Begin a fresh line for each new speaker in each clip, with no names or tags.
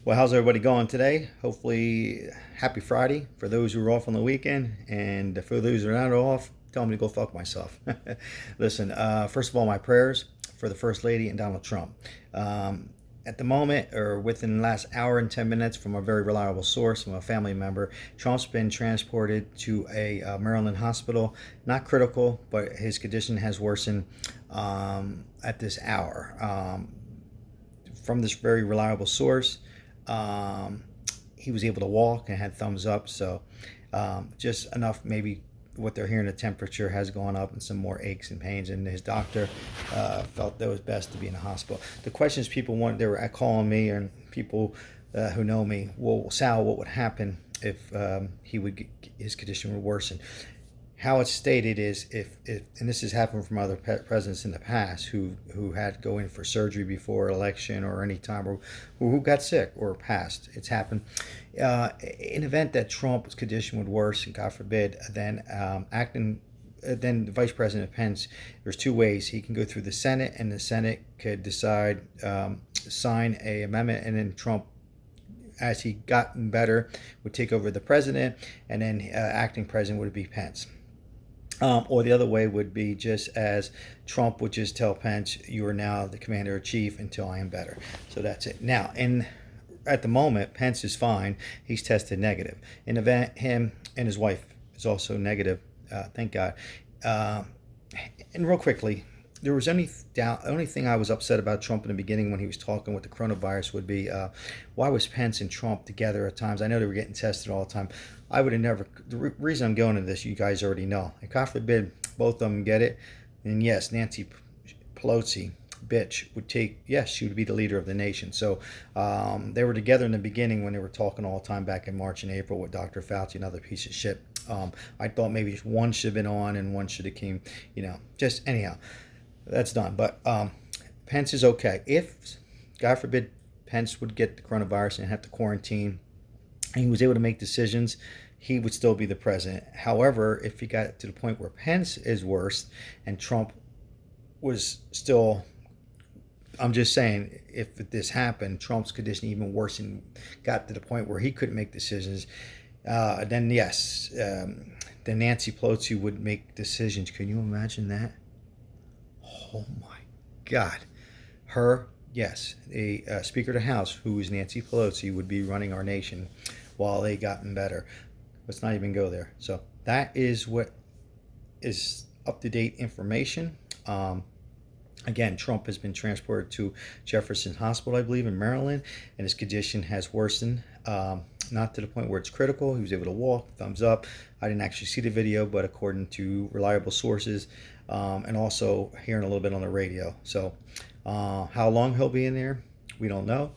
Well, how's everybody going today? Hopefully, happy Friday for those who are off on the weekend, and for those who are not off, tell me to go fuck myself. Listen, first of all, my prayers for the First Lady and Donald Trump. Um, at the moment, or within the last hour and 10 minutes, from a very reliable source, from a family member, Trump's been transported to a Maryland hospital. Not critical, but his condition has worsened at this hour. From this very reliable source, um, he was able to walk and had thumbs up. So just enough, maybe what they're hearing, the temperature has gone up and some more aches and pains. And his doctor felt that it was best to be in the hospital. The questions people wanted, they were calling me, and people who know me, well, Sal, what would happen if his condition would worsen? How it's stated is if and this has happened from other presidents in the past who had to go in for surgery before election or any time, or who got sick or passed. It's happened. In event that Trump's condition would worsen, God forbid, then the Vice President Pence, there's two ways. He can go through the Senate, and the Senate could decide, sign a amendment, and then Trump, as he gotten better, would take over the president, and then acting president would be Pence. Or the other way would be just as Trump would just tell Pence, "You are now the commander in chief until I am better." So that's it. Now, at the moment, Pence is fine. He's tested negative. In event him and his wife is also negative, thank God. Uh, and real quickly, there was any doubt. The only thing I was upset about Trump in the beginning when he was talking with the coronavirus would be why was Pence and Trump together at times? I know they were getting tested all the time. I would have never. The reason I'm going into this, you guys already know. And God forbid both of them get it. And yes, Nancy Pelosi, bitch, would take. Yes, she would be the leader of the nation. So they were together in the beginning when they were talking all the time back in March and April with Dr. Fauci, another piece of shit. I thought maybe one should have been on and one should have came. Just anyhow. That's done. But Pence is okay. If, God forbid, Pence would get the coronavirus and have to quarantine, and he was able to make decisions, he would still be the president. However, if he got to the point where Pence is worse and Trump was still, I'm just saying, if this happened, Trump's condition even worse and got to the point where he couldn't make decisions, then yes, then Nancy Pelosi would make decisions. Can you imagine that? Oh my God. Her, yes, a Speaker of the House, who is Nancy Pelosi, would be running our nation while they gotten better. Let's not even go there. So that is what is up to date information. Again, Trump has been transported to Jefferson Hospital, I believe, in Maryland, and his condition has worsened. Not to the point where it's critical. He was able to walk, thumbs up. I didn't actually see the video, but according to reliable sources, and also hearing a little bit on the radio. So how long he'll be in there, we don't know.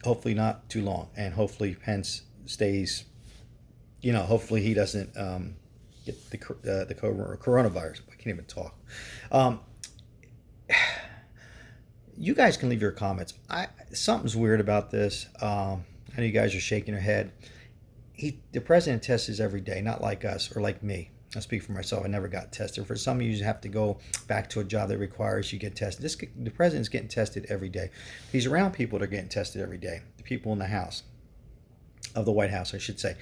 Hopefully not too long, and hopefully Pence stays, hopefully he doesn't get the coronavirus. I can't even talk. You guys can leave your comments. Something's weird about this. I know you guys are shaking your head. The president tests every day, not like us or like me. I speak for myself. I never got tested. For some of you have to go back to a job that requires you get tested. The president's getting tested every day. He's around people that are getting tested every day. The people in the House, of the White House, I should say.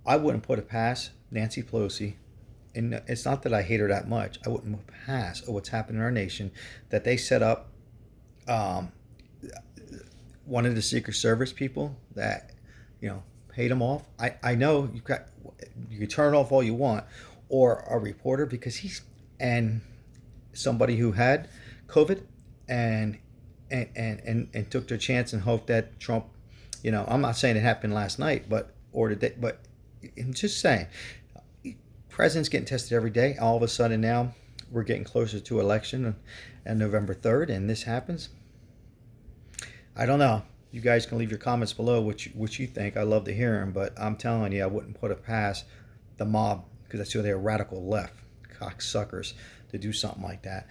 I wouldn't put it past Nancy Pelosi, and it's not that I hate her that much. I wouldn't put past what's happened in our nation, that they set up one of the Secret Service people that, paid him off. I know you can turn it off all you want, or a reporter, because and somebody who had COVID and took their chance and hoped that Trump, I'm not saying it happened last night, but I'm just saying, president's getting tested every day. All of a sudden now we're getting closer to election on November 3rd, and this happens. I don't know. You guys can leave your comments below what you think. I love to hear them, but I'm telling you, I wouldn't put it past the mob, because that's who they're, radical left cocksuckers, to do something like that.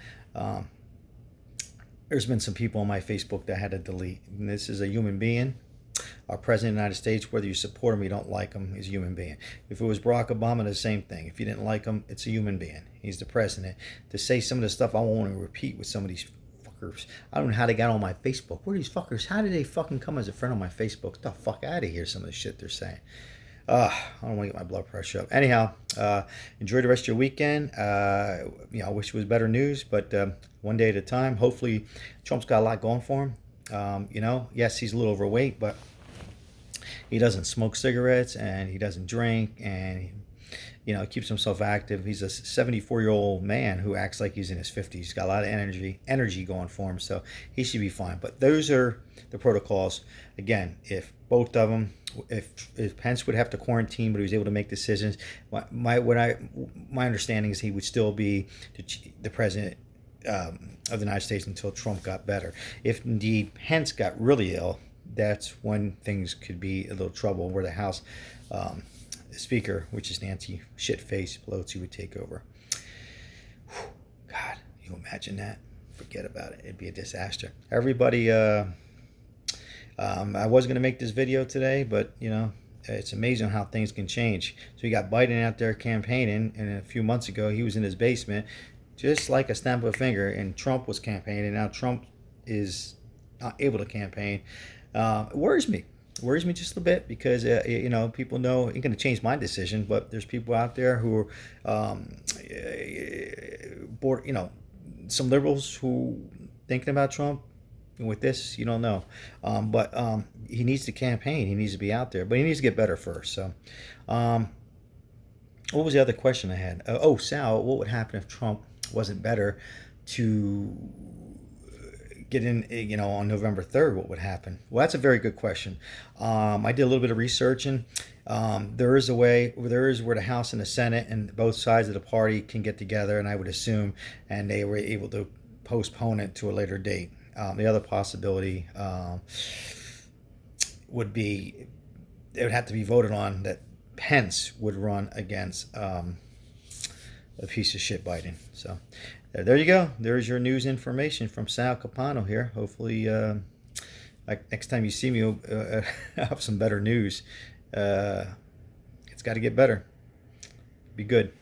There's been some people on my Facebook that had to delete. And this is a human being. Our president of the United States, whether you support him or you don't like him, is a human being. If it was Barack Obama, the same thing. If you didn't like him, it's a human being. He's the president. To say some of the stuff I won't want to repeat with some of these fuckers. I don't know how they got on my Facebook. Where are these fuckers? How did they fucking come as a friend on my Facebook? Get the fuck out of here, some of the shit they're saying. I don't want to get my blood pressure up. Anyhow, enjoy the rest of your weekend. I wish it was better news, but one day at a time. Hopefully, Trump's got a lot going for him. Yes, he's a little overweight, but he doesn't smoke cigarettes and he doesn't drink, and keeps himself active. He's a 74-year-old man who acts like he's in his 50s. He's got a lot of energy going for him, so he should be fine. But those are the protocols. Again, if both of them, if Pence would have to quarantine, but he was able to make decisions, my understanding is he would still be the president of the United States until Trump got better. If indeed Pence got really ill, that's when things could be a little trouble, where the House Speaker, which is Nancy Shitface Pelosi, would take over. Whew, God, you imagine that? Forget about it. It'd be a disaster. Everybody, I was going to make this video today, but it's amazing how things can change. So you got Biden out there campaigning, and a few months ago he was in his basement, just like a snap of a finger, and Trump was campaigning. Now Trump is not able to campaign. It worries me. It worries me just a bit, because people know it ain't going to change my decision, but there's people out there who are some liberals who thinking about Trump. And with this, you don't know, but he needs to campaign. He needs to be out there, but he needs to get better first. So what was the other question I had? Sal, what would happen if Trump wasn't better to get in, on November 3rd, what would happen? Well, that's a very good question. I did a little bit of researching. There is where the House and the Senate and both sides of the party can get together, and I would assume, and they were able to postpone it to a later date. The other possibility would be, it would have to be voted on that Pence would run against a piece of shit Biden. So there you go. There's your news information from Sal Capano here. Hopefully, next time you see me, I'll have some better news. It's got to get better. Be good.